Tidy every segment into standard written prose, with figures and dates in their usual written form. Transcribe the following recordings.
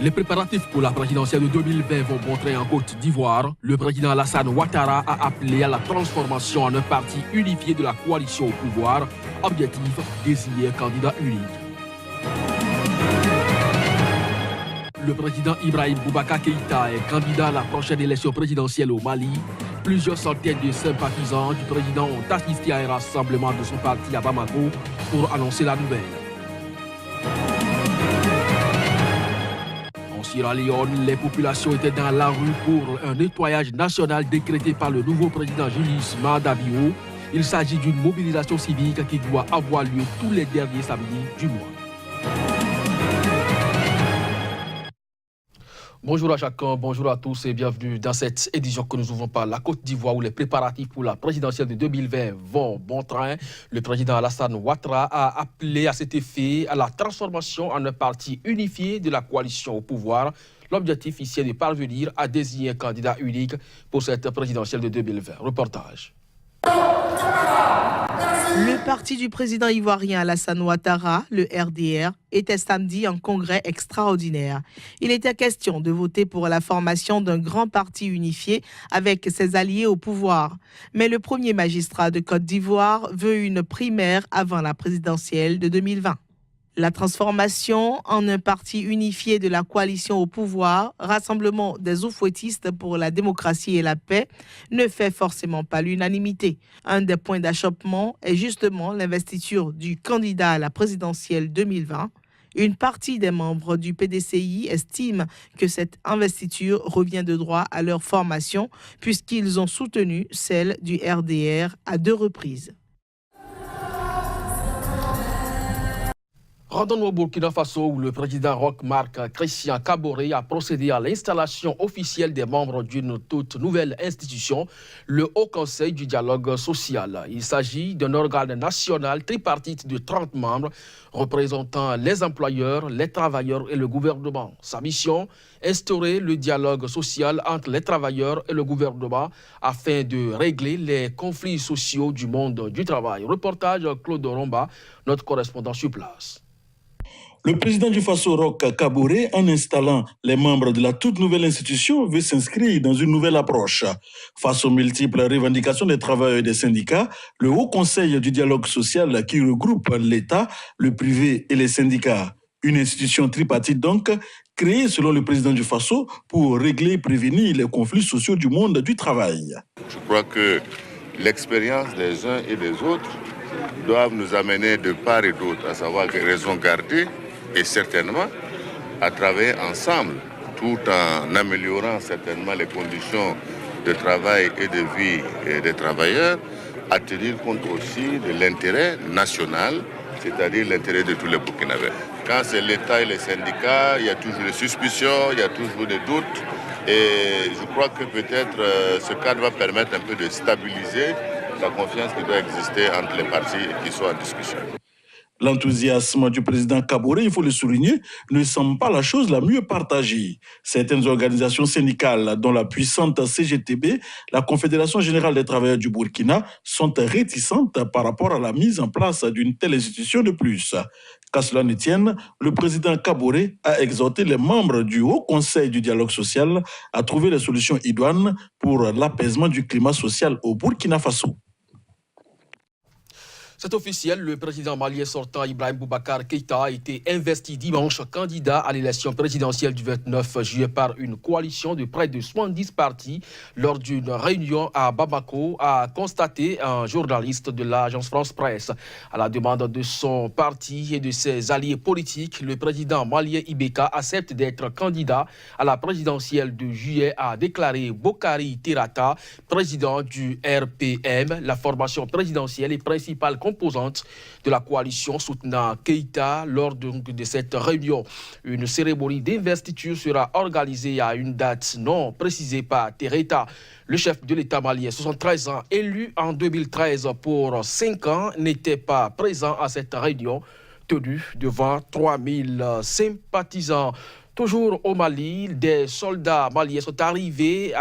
Les préparatifs pour la présidentielle de 2020 vont montrer en Côte d'Ivoire. Le président Alassane Ouattara a appelé à la transformation en un parti unifié de la coalition au pouvoir. Objectif, désigner un candidat unique. Le président Ibrahim Boubacar Keïta est candidat à la prochaine élection présidentielle au Mali. Plusieurs centaines de sympathisants du président ont assisté à un rassemblement de son parti à Bamako pour annoncer la nouvelle. En Sierra Leone, les populations étaient dans la rue pour un nettoyage national décrété par le nouveau président Julius Maada Bio. Il s'agit d'une mobilisation civique qui doit avoir lieu tous les derniers samedis du mois. Bonjour à chacun, bonjour à tous et bienvenue dans cette édition que nous ouvrons par la Côte d'Ivoire où les préparatifs pour la présidentielle de 2020 vont bon train. Le président Alassane Ouattara a appelé à cet effet à la transformation en un parti unifié de la coalition au pouvoir. L'objectif ici est de parvenir à désigner un candidat unique pour cette présidentielle de 2020. Reportage. Le parti du président ivoirien Alassane Ouattara, le RDR, était samedi en congrès extraordinaire. Il était question de voter pour la formation d'un grand parti unifié avec ses alliés au pouvoir. Mais le premier magistrat de Côte d'Ivoire veut une primaire avant la présidentielle de 2020. La transformation en un parti unifié de la coalition au pouvoir, rassemblement des oufouettistes pour la démocratie et la paix, ne fait forcément pas l'unanimité. Un des points d'achoppement est justement l'investiture du candidat à la présidentielle 2020. Une partie des membres du PDCI estime que cette investiture revient de droit à leur formation puisqu'ils ont soutenu celle du RDR à 2 reprises. Rendons-nous au Burkina Faso où le président Roch Marc Christian Kaboré a procédé à l'installation officielle des membres d'une toute nouvelle institution, le Haut Conseil du dialogue social. Il s'agit d'un organe national tripartite de 30 membres représentant les employeurs, les travailleurs et le gouvernement. Sa mission, instaurer le dialogue social entre les travailleurs et le gouvernement afin de régler les conflits sociaux du monde du travail. Reportage Claude Romba, notre correspondant sur place. Le président du Faso, Roch Kaboré, en installant les membres de la toute nouvelle institution, veut s'inscrire dans une nouvelle approche. Face aux multiples revendications des travailleurs et des syndicats, le Haut Conseil du dialogue social qui regroupe l'État, le privé et les syndicats. Une institution tripartite donc, créée selon le président du Faso pour régler et prévenir les conflits sociaux du monde du travail. Je crois que l'expérience des uns et des autres doivent nous amener de part et d'autre, à savoir les raisons gardées, et certainement à travailler ensemble, tout en améliorant certainement les conditions de travail et de vie des travailleurs, à tenir compte aussi de l'intérêt national, c'est-à-dire l'intérêt de tous les Burkinabés. Quand c'est l'État et les syndicats, il y a toujours des suspicions, il y a toujours des doutes, et je crois que peut-être ce cadre va permettre un peu de stabiliser la confiance qui doit exister entre les parties qui sont en discussion. L'enthousiasme du président Kaboré, il faut le souligner, ne semble pas la chose la mieux partagée. Certaines organisations syndicales, dont la puissante CGTB, la Confédération Générale des Travailleurs du Burkina, sont réticentes par rapport à la mise en place d'une telle institution de plus. Qu'à cela ne tienne, le président Kaboré a exhorté les membres du Haut Conseil du dialogue social à trouver les solutions idoines pour l'apaisement du climat social au Burkina Faso. C'est officiel, le président malien sortant Ibrahim Boubacar Keïta a été investi dimanche candidat à l'élection présidentielle du 29 juillet par une coalition de près de 70 partis lors d'une réunion à Bamako, a constaté un journaliste de l'agence France Presse. À la demande de son parti et de ses alliés politiques, le président malien Ibeka accepte d'être candidat à la présidentielle de juillet, a déclaré Bokari Terata, président du RPM, la formation présidentielle et principale composante de la coalition soutenant Keïta lors de cette réunion. Une cérémonie d'investiture sera organisée à une date non précisée par Tereta. Le chef de l'État malien, 73 ans, élu en 2013 pour 5 ans, n'était pas présent à cette réunion tenue devant 3000 sympathisants. Toujours au Mali, des soldats maliens sont arrivés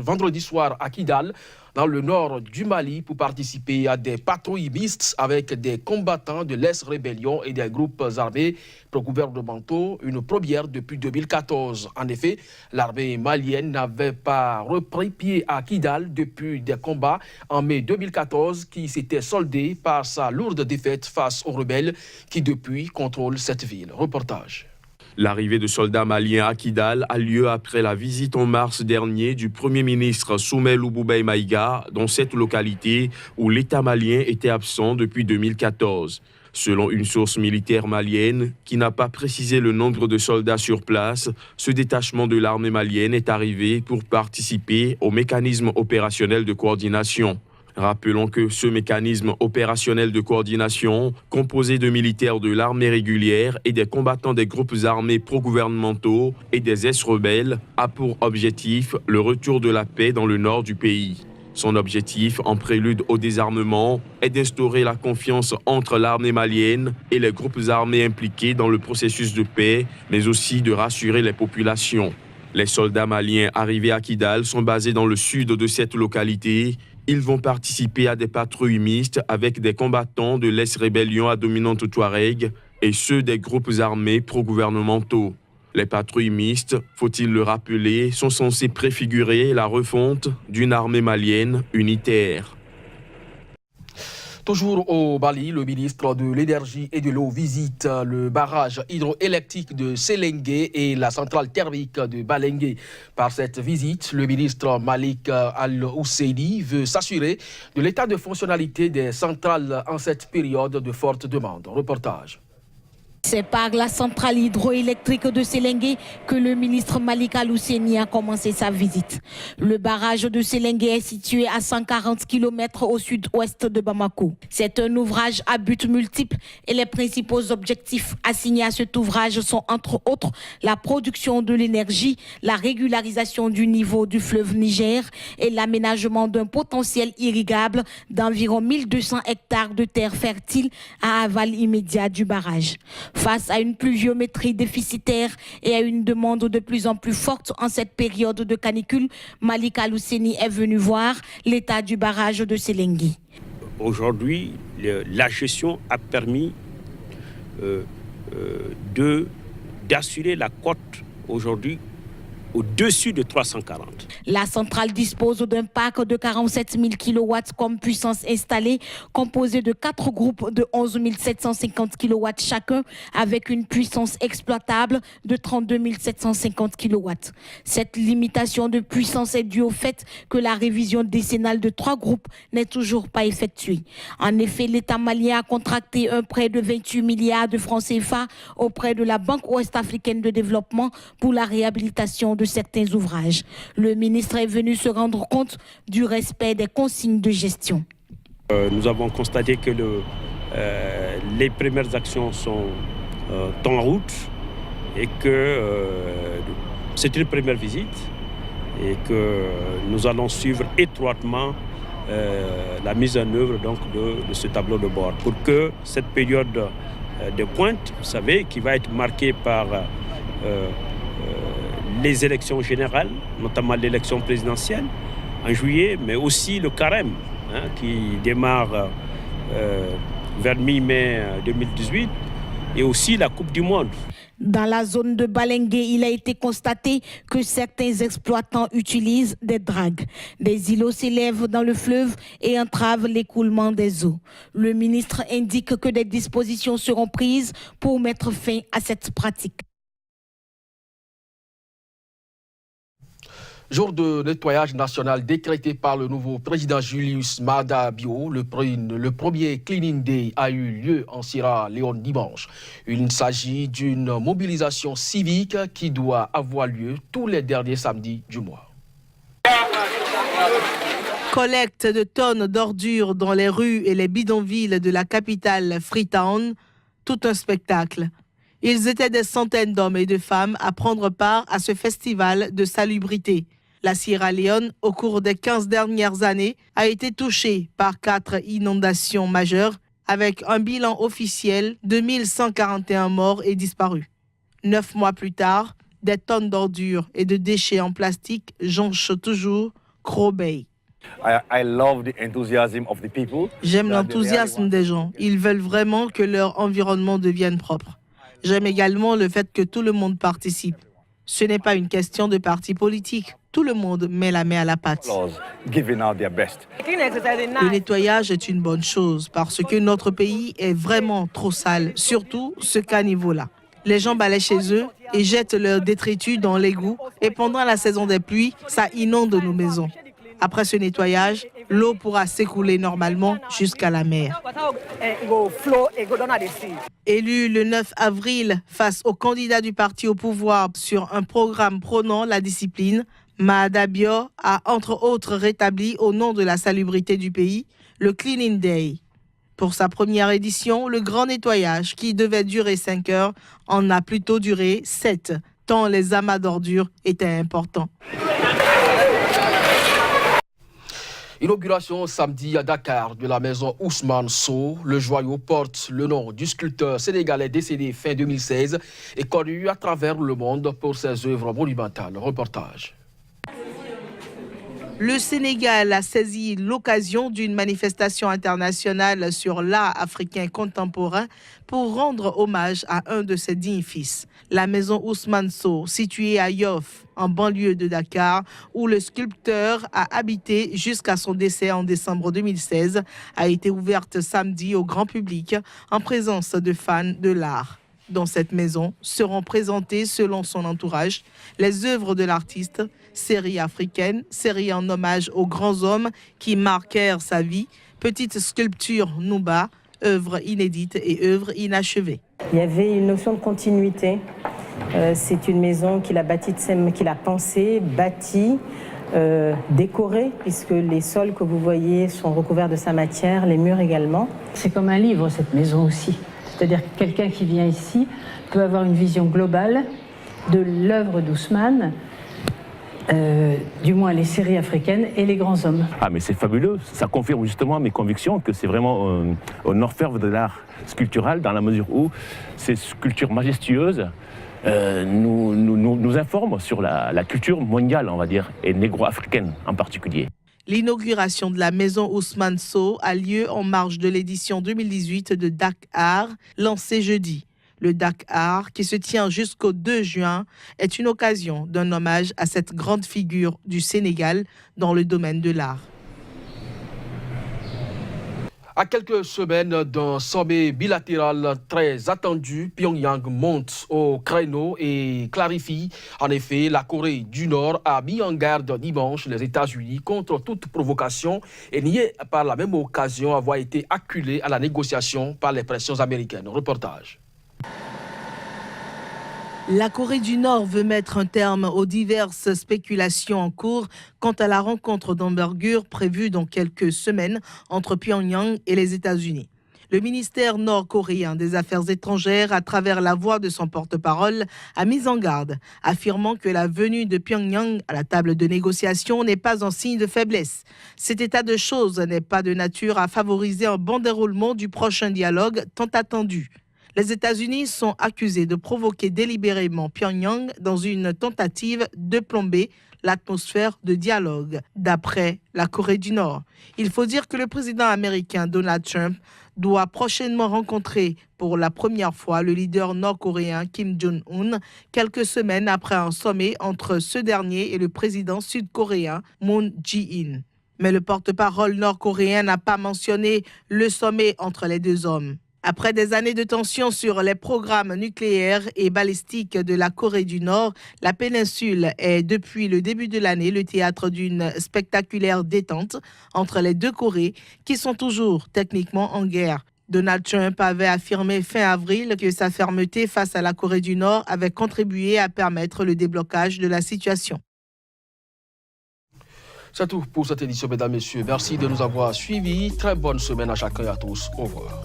vendredi soir à Kidal, dans le nord du Mali, pour participer à des patrouilles mixtes avec des combattants de l'ex-rébellion et des groupes armés pro-gouvernementaux, une première depuis 2014. En effet, l'armée malienne n'avait pas repris pied à Kidal depuis des combats en mai 2014 qui s'étaient soldés par sa lourde défaite face aux rebelles qui depuis contrôlent cette ville. Reportage. L'arrivée de soldats maliens à Kidal a lieu après la visite en mars dernier du Premier ministre Soumaïla Boubèye Maïga dans cette localité où l'État malien était absent depuis 2014. Selon une source militaire malienne qui n'a pas précisé le nombre de soldats sur place, ce détachement de l'armée malienne est arrivé pour participer au mécanisme opérationnel de coordination. Rappelons que ce mécanisme opérationnel de coordination, composé de militaires de l'armée régulière et des combattants des groupes armés pro-gouvernementaux et des ex-rebelles, a pour objectif le retour de la paix dans le nord du pays. Son objectif, en prélude au désarmement, est d'instaurer la confiance entre l'armée malienne et les groupes armés impliqués dans le processus de paix, mais aussi de rassurer les populations. Les soldats maliens arrivés à Kidal sont basés dans le sud de cette localité. Ils vont participer à des patrouilles mixtes avec des combattants de l'ex-rébellion à dominante Touareg et ceux des groupes armés pro-gouvernementaux. Les patrouilles mixtes, faut-il le rappeler, sont censées préfigurer la refonte d'une armée malienne unitaire. Toujours au Mali, le ministre de l'Énergie et de l'Eau visite le barrage hydroélectrique de Séléngué et la centrale thermique de Balengué. Par cette visite, le ministre Malik Al-Ousseini veut s'assurer de l'état de fonctionnalité des centrales en cette période de forte demande. Reportage. C'est par la centrale hydroélectrique de Séléngué que le ministre Malik Al-Ousseini a commencé sa visite. Le barrage de Séléngué est situé à 140 km au sud-ouest de Bamako. C'est un ouvrage à but multiple et les principaux objectifs assignés à cet ouvrage sont entre autres la production de l'énergie, la régularisation du niveau du fleuve Niger et l'aménagement d'un potentiel irrigable d'environ 1200 hectares de terres fertiles à aval immédiat du barrage. Face à une pluviométrie déficitaire et à une demande de plus en plus forte en cette période de canicule, Malik Al-Ousseini est venu voir l'état du barrage de Séléngué. Aujourd'hui, la gestion a permis d'assurer la cote aujourd'hui au-dessus de 340. La centrale dispose d'un parc de 47 000 kW comme puissance installée, composé de 4 groupes de 11 750 kW chacun, avec une puissance exploitable de 32 750 kW. Cette limitation de puissance est due au fait que la révision décennale de 3 groupes n'est toujours pas effectuée. En effet, l'État malien a contracté un prêt de 28 milliards de francs CFA auprès de la Banque ouest-africaine de développement pour la réhabilitation de certains ouvrages. Le ministre est venu se rendre compte du respect des consignes de gestion. Nous avons constaté que les premières actions sont en route et que c'est une première visite et que nous allons suivre étroitement la mise en œuvre donc, de ce tableau de bord pour que cette période de pointe, vous savez, qui va être marquée par les élections générales, notamment l'élection présidentielle en juillet, mais aussi le carême qui démarre vers mi-mai 2018 et aussi la Coupe du Monde. Dans la zone de Balengué, il a été constaté que certains exploitants utilisent des dragues. Des îlots s'élèvent dans le fleuve et entravent l'écoulement des eaux. Le ministre indique que des dispositions seront prises pour mettre fin à cette pratique. Jour de nettoyage national décrété par le nouveau président Julius Maada Bio, le premier Cleaning Day a eu lieu en Sierra Leone dimanche. Il s'agit d'une mobilisation civique qui doit avoir lieu tous les derniers samedis du mois. Collecte de tonnes d'ordures dans les rues et les bidonvilles de la capitale Freetown, tout un spectacle. Ils étaient des centaines d'hommes et de femmes à prendre part à ce festival de salubrité. La Sierra Leone, au cours des 15 dernières années, a été touchée par 4 inondations majeures, avec un bilan officiel de 1141 morts et disparus. 9 mois plus tard, Des tonnes d'ordures et de déchets en plastique jonchent toujours Crow Bay. J'aime l'enthousiasme des gens. Ils veulent vraiment que leur environnement devienne propre. J'aime également le fait que tout le monde participe. Ce n'est pas une question de parti politique. Tout le monde met la main à la pâte. Le nettoyage est une bonne chose parce que notre pays est vraiment trop sale, surtout ce caniveau-là. Les gens balaient chez eux et jettent leurs détritus dans l'égout et pendant la saison des pluies, ça inonde nos maisons. Après ce nettoyage, l'eau pourra s'écouler normalement jusqu'à la mer. Élu le 9 avril face aux candidats du parti au pouvoir sur un programme prônant la discipline, Maada Bio a entre autres rétabli au nom de la salubrité du pays le Cleaning Day. Pour sa première édition, le grand nettoyage qui devait durer 5 heures en a plutôt duré 7, tant les amas d'ordures étaient importants. Inauguration samedi à Dakar de la maison Ousmane Sow. Le joyau porte le nom du sculpteur sénégalais décédé fin 2016 et connu à travers le monde pour ses œuvres monumentales. Reportage. Le Sénégal a saisi l'occasion d'une manifestation internationale sur l'art africain contemporain pour rendre hommage à un de ses dignes fils. La maison Ousmane Sow, située à Yoff, en banlieue de Dakar, où le sculpteur a habité jusqu'à son décès en décembre 2016, a été ouverte samedi au grand public en présence de fans de l'art. Dans cette maison seront présentées, selon son entourage, les œuvres de l'artiste, série africaine, série en hommage aux grands hommes qui marquèrent sa vie, petite sculpture Nouba, œuvre inédite et œuvre inachevée. Il y avait une notion de continuité. C'est une maison qu'il a bâtie, qu'il a pensée, bâtie, décorée, puisque les sols que vous voyez sont recouverts de sa matière, les murs également. C'est comme un livre, cette maison aussi. C'est-à-dire que quelqu'un qui vient ici peut avoir une vision globale de l'œuvre d'Ousmane, du moins les séries africaines et les grands hommes. Ah mais c'est fabuleux, ça confirme justement mes convictions que c'est vraiment un orfèvre de l'art sculptural dans la mesure où ces sculptures majestueuses nous informent sur la culture mondiale, on va dire, et négro-africaine en particulier. L'inauguration de la maison Ousmane Sow a lieu en marge de l'édition 2018 de Dakar, lancée jeudi. Le Dakar, qui se tient jusqu'au 2 juin, est une occasion d'un hommage à cette grande figure du Sénégal dans le domaine de l'art. À quelques semaines d'un sommet bilatéral très attendu, Pyongyang monte au créneau et clarifie. En effet, la Corée du Nord a mis en garde dimanche les États-Unis contre toute provocation et nié par la même occasion avoir été acculé à la négociation par les pressions américaines. Reportage. La Corée du Nord veut mettre un terme aux diverses spéculations en cours quant à la rencontre d'envergure prévue dans quelques semaines entre Pyongyang et les États-Unis. Le ministère nord-coréen des Affaires étrangères, à travers la voix de son porte-parole, a mis en garde, affirmant que la venue de Pyongyang à la table de négociation n'est pas un signe de faiblesse. Cet état de choses n'est pas de nature à favoriser un bon déroulement du prochain dialogue tant attendu. Les États-Unis sont accusés de provoquer délibérément Pyongyang dans une tentative de plomber l'atmosphère de dialogue, d'après la Corée du Nord. Il faut dire que le président américain Donald Trump doit prochainement rencontrer pour la première fois le leader nord-coréen Kim Jong-un, quelques semaines après un sommet entre ce dernier et le président sud-coréen Moon Jae-in. Mais le porte-parole nord-coréen n'a pas mentionné le sommet entre les deux hommes. Après des années de tensions sur les programmes nucléaires et balistiques de la Corée du Nord, la péninsule est depuis le début de l'année le théâtre d'une spectaculaire détente entre les deux Corées qui sont toujours techniquement en guerre. Donald Trump avait affirmé fin avril que sa fermeté face à la Corée du Nord avait contribué à permettre le déblocage de la situation. C'est tout pour cette édition, mesdames, messieurs. Merci de nous avoir suivis. Très bonne semaine à chacun et à tous. Au revoir.